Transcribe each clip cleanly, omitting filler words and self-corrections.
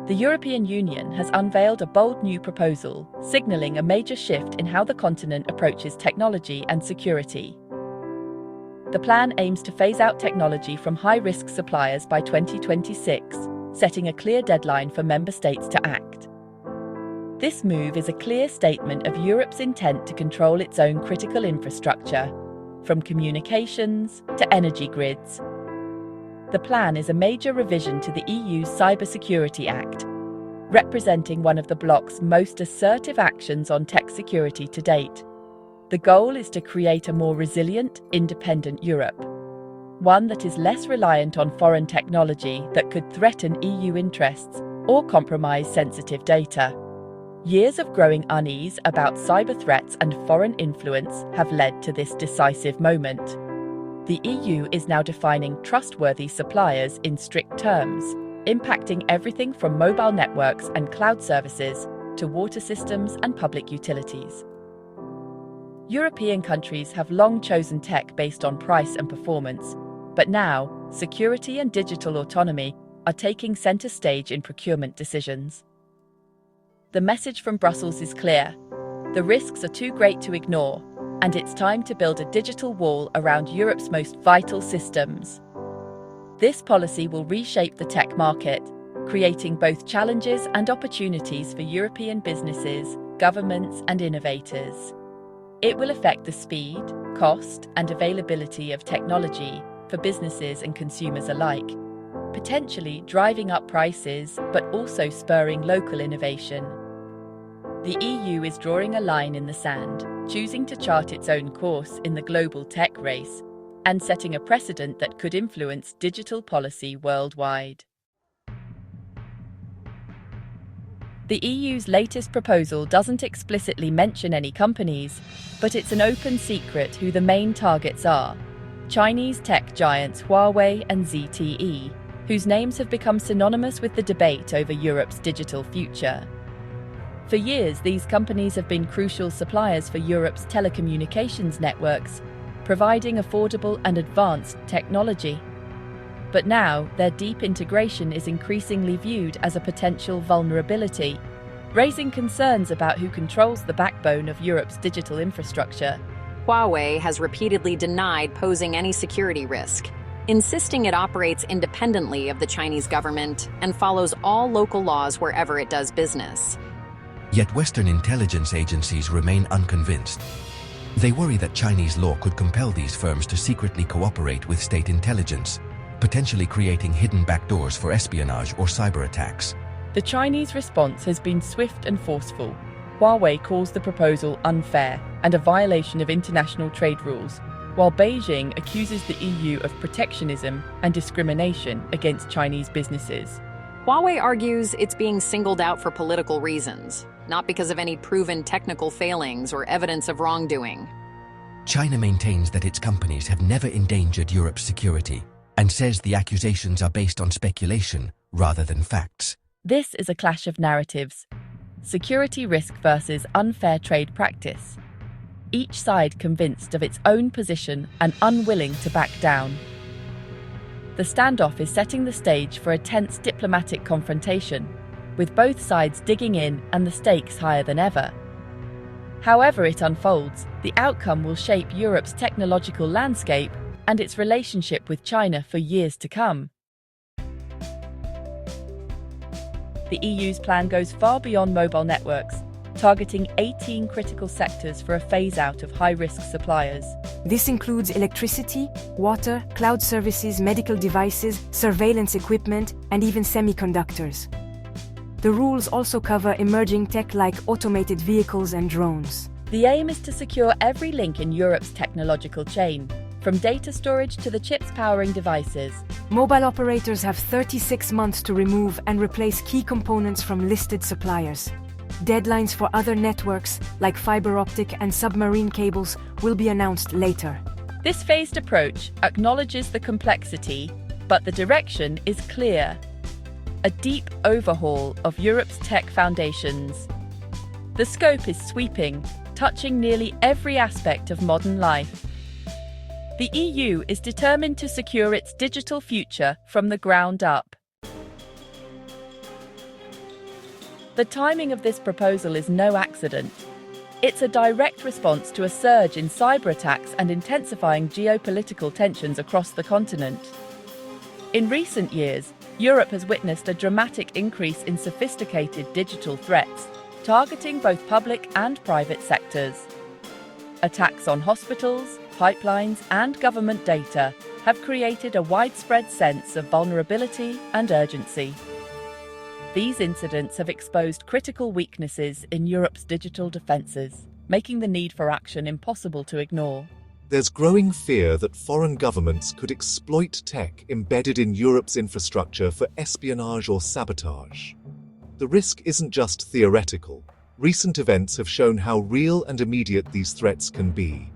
The European Union has unveiled a bold new proposal, signaling a major shift in how the continent approaches technology and security. The plan aims to phase out technology from high-risk suppliers by 2026, setting a clear deadline for member states to act. This move is a clear statement of Europe's intent to control its own critical infrastructure, from communications to energy grids. The plan is a major revision to the EU's Cybersecurity Act, representing one of the bloc's most assertive actions on tech security to date. The goal is to create a more resilient, independent Europe, one that is less reliant on foreign technology that could threaten EU interests or compromise sensitive data. Years of growing unease about cyber threats and foreign influence have led to this decisive moment. The EU is now defining trustworthy suppliers in strict terms, impacting everything from mobile networks and cloud services to water systems and public utilities. European countries have long chosen tech based on price and performance, but now security and digital autonomy are taking center stage in procurement decisions. The message from Brussels is clear. The risks are too great to ignore, and it's time to build a digital wall around Europe's most vital systems. This policy will reshape the tech market, creating both challenges and opportunities for European businesses, governments, and innovators. It will affect the speed, cost, and availability of technology for businesses and consumers alike, potentially driving up prices but also spurring local innovation. The EU is drawing a line in the sand, choosing to chart its own course in the global tech race and setting a precedent that could influence digital policy worldwide. The EU's latest proposal doesn't explicitly mention any companies, but it's an open secret who the main targets are: Chinese tech giants Huawei and ZTE, whose names have become synonymous with the debate over Europe's digital future. For years, these companies have been crucial suppliers for Europe's telecommunications networks, providing affordable and advanced technology. But now, their deep integration is increasingly viewed as a potential vulnerability, raising concerns about who controls the backbone of Europe's digital infrastructure. Huawei has repeatedly denied posing any security risk, insisting it operates independently of the Chinese government and follows all local laws wherever it does business. Yet Western intelligence agencies remain unconvinced. They worry that Chinese law could compel these firms to secretly cooperate with state intelligence, potentially creating hidden backdoors for espionage or cyber attacks. The Chinese response has been swift and forceful. Huawei calls the proposal unfair and a violation of international trade rules, while Beijing accuses the EU of protectionism and discrimination against Chinese businesses. Huawei argues it's being singled out for political reasons, not because of any proven technical failings or evidence of wrongdoing. China maintains that its companies have never endangered Europe's security and says the accusations are based on speculation rather than facts. This is a clash of narratives: security risk versus unfair trade practice. Each side convinced of its own position and unwilling to back down. The standoff is setting the stage for a tense diplomatic confrontation, with both sides digging in and the stakes higher than ever. However it unfolds, the outcome will shape Europe's technological landscape and its relationship with China for years to come. The EU's plan goes far beyond mobile networks, targeting 18 critical sectors for a phase-out of high-risk suppliers. This includes electricity, water, cloud services, medical devices, surveillance equipment, and even semiconductors. The rules also cover emerging tech like automated vehicles and drones. The aim is to secure every link in Europe's technological chain, from data storage to the chips powering devices. Mobile operators have 36 months to remove and replace key components from listed suppliers. Deadlines for other networks, like fiber optic and submarine cables, will be announced later. This phased approach acknowledges the complexity, but the direction is clear: a deep overhaul of Europe's tech foundations. The scope is sweeping, touching nearly every aspect of modern life. The EU is determined to secure its digital future from the ground up. The timing of this proposal is no accident. It's a direct response to a surge in cyber attacks and intensifying geopolitical tensions across the continent. In recent years, Europe has witnessed a dramatic increase in sophisticated digital threats, targeting both public and private sectors. Attacks on hospitals, pipelines, and government data have created a widespread sense of vulnerability and urgency. These incidents have exposed critical weaknesses in Europe's digital defences, making the need for action impossible to ignore. There's growing fear that foreign governments could exploit tech embedded in Europe's infrastructure for espionage or sabotage. The risk isn't just theoretical. Recent events have shown how real and immediate these threats can be.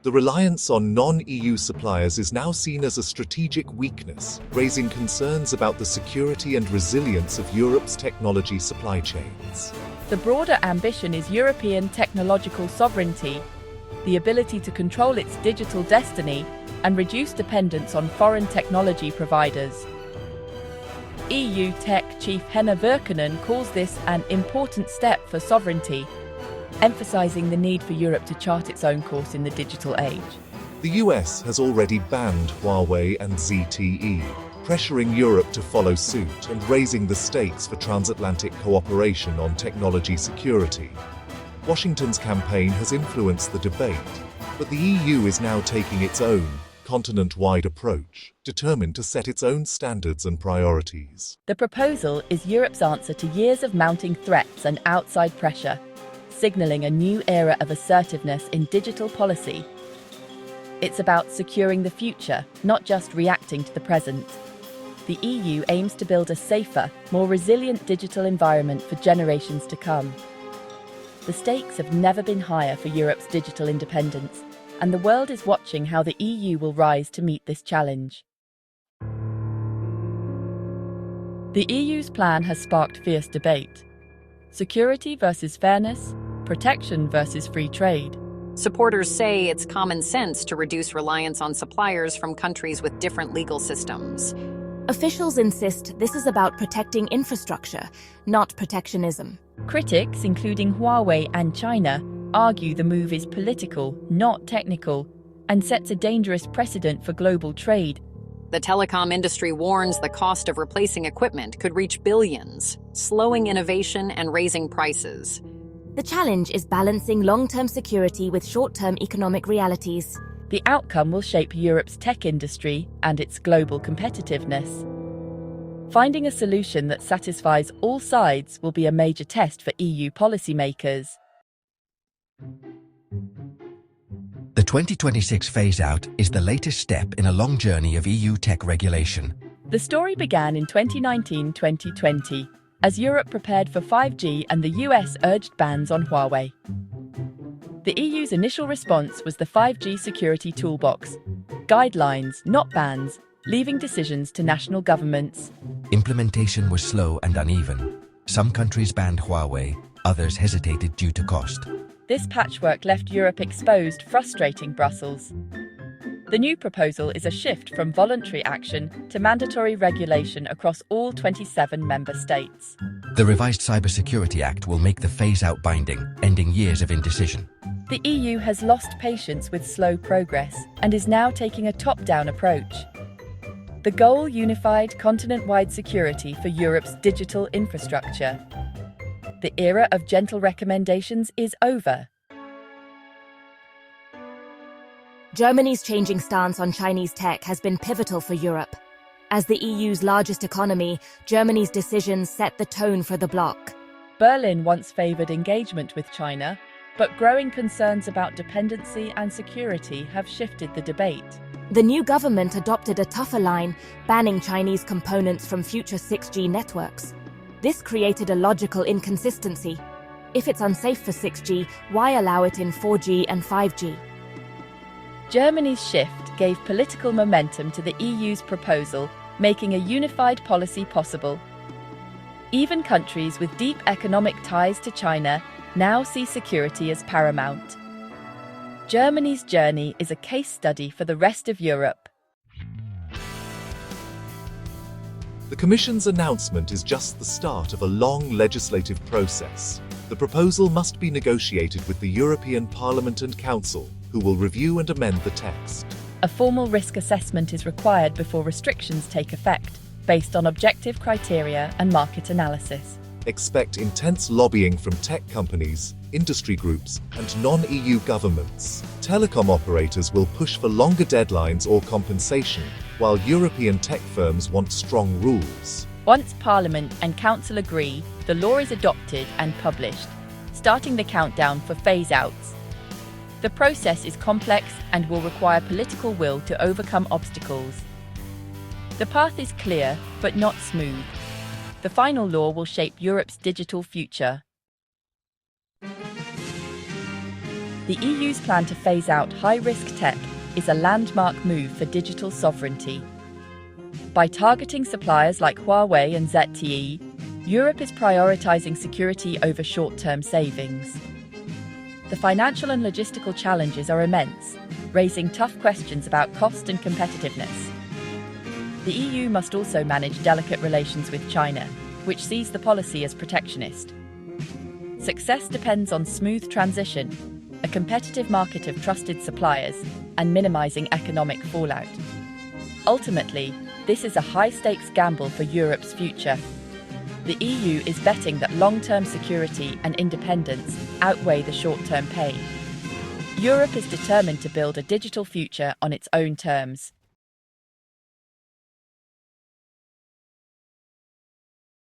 The reliance on non-EU suppliers is now seen as a strategic weakness, raising concerns about the security and resilience of Europe's technology supply chains. The broader ambition is European technological sovereignty, the ability to control its digital destiny and reduce dependence on foreign technology providers. EU Tech Chief Henna Virkkunen calls this an important step for sovereignty, emphasizing the need for Europe to chart its own course in the digital age. The US has already banned Huawei and ZTE, pressuring Europe to follow suit and raising the stakes for transatlantic cooperation on technology security. Washington's campaign has influenced the debate, but the EU is now taking its own continent-wide approach, determined to set its own standards and priorities. The proposal is Europe's answer to years of mounting threats and outside pressure, signaling a new era of assertiveness in digital policy. It's about securing the future, not just reacting to the present. The EU aims to build a safer, more resilient digital environment for generations to come. The stakes have never been higher for Europe's digital independence, and the world is watching how the EU will rise to meet this challenge. The EU's plan has sparked fierce debate. Security versus fairness, protection versus free trade. Supporters say it's common sense to reduce reliance on suppliers from countries with different legal systems. Officials insist this is about protecting infrastructure, not protectionism. Critics, including Huawei and China, argue the move is political, not technical, and sets a dangerous precedent for global trade. The telecom industry warns the cost of replacing equipment could reach billions, slowing innovation and raising prices. The challenge is balancing long-term security with short-term economic realities. The outcome will shape Europe's tech industry and its global competitiveness. Finding a solution that satisfies all sides will be a major test for EU policymakers. The 2026 phase-out is the latest step in a long journey of EU tech regulation. The story began in 2019-2020, as Europe prepared for 5G and the US urged bans on Huawei. The EU's initial response was the 5G Security Toolbox, guidelines, not bans, leaving decisions to national governments. Implementation was slow and uneven. Some countries banned Huawei, others hesitated due to cost. This patchwork left Europe exposed, frustrating Brussels. The new proposal is a shift from voluntary action to mandatory regulation across all 27 member states. The revised Cybersecurity Act will make the phase-out binding, ending years of indecision. The EU has lost patience with slow progress and is now taking a top-down approach. The goal: unified, continent-wide security for Europe's digital infrastructure. The era of gentle recommendations is over. Germany's changing stance on Chinese tech has been pivotal for Europe. As the EU's largest economy, Germany's decisions set the tone for the bloc. Berlin once favoured engagement with China, but growing concerns about dependency and security have shifted the debate. The new government adopted a tougher line, banning Chinese components from future 6G networks. This created a logical inconsistency. If it's unsafe for 6G, why allow it in 4G and 5G? Germany's shift gave political momentum to the EU's proposal, making a unified policy possible. Even countries with deep economic ties to China now see security as paramount. Germany's journey is a case study for the rest of Europe. The Commission's announcement is just the start of a long legislative process. The proposal must be negotiated with the European Parliament and Council, who will review and amend the text. A formal risk assessment is required before restrictions take effect, based on objective criteria and market analysis. Expect intense lobbying from tech companies, industry groups, and non-EU governments. Telecom operators will push for longer deadlines or compensation, while European tech firms want strong rules. Once Parliament and Council agree, the law is adopted and published, starting the countdown for phase-outs. The process is complex and will require political will to overcome obstacles. The path is clear, but not smooth. The final law will shape Europe's digital future. The EU's plan to phase out high-risk tech is a landmark move for digital sovereignty. By targeting suppliers like Huawei and ZTE, Europe is prioritizing security over short-term savings. The financial and logistical challenges are immense, raising tough questions about cost and competitiveness. The EU must also manage delicate relations with China, which sees the policy as protectionist. Success depends on smooth transition, a competitive market of trusted suppliers, and minimizing economic fallout. Ultimately, this is a high-stakes gamble for Europe's future. The EU is betting that long-term security and independence outweigh the short-term pain. Europe is determined to build a digital future on its own terms.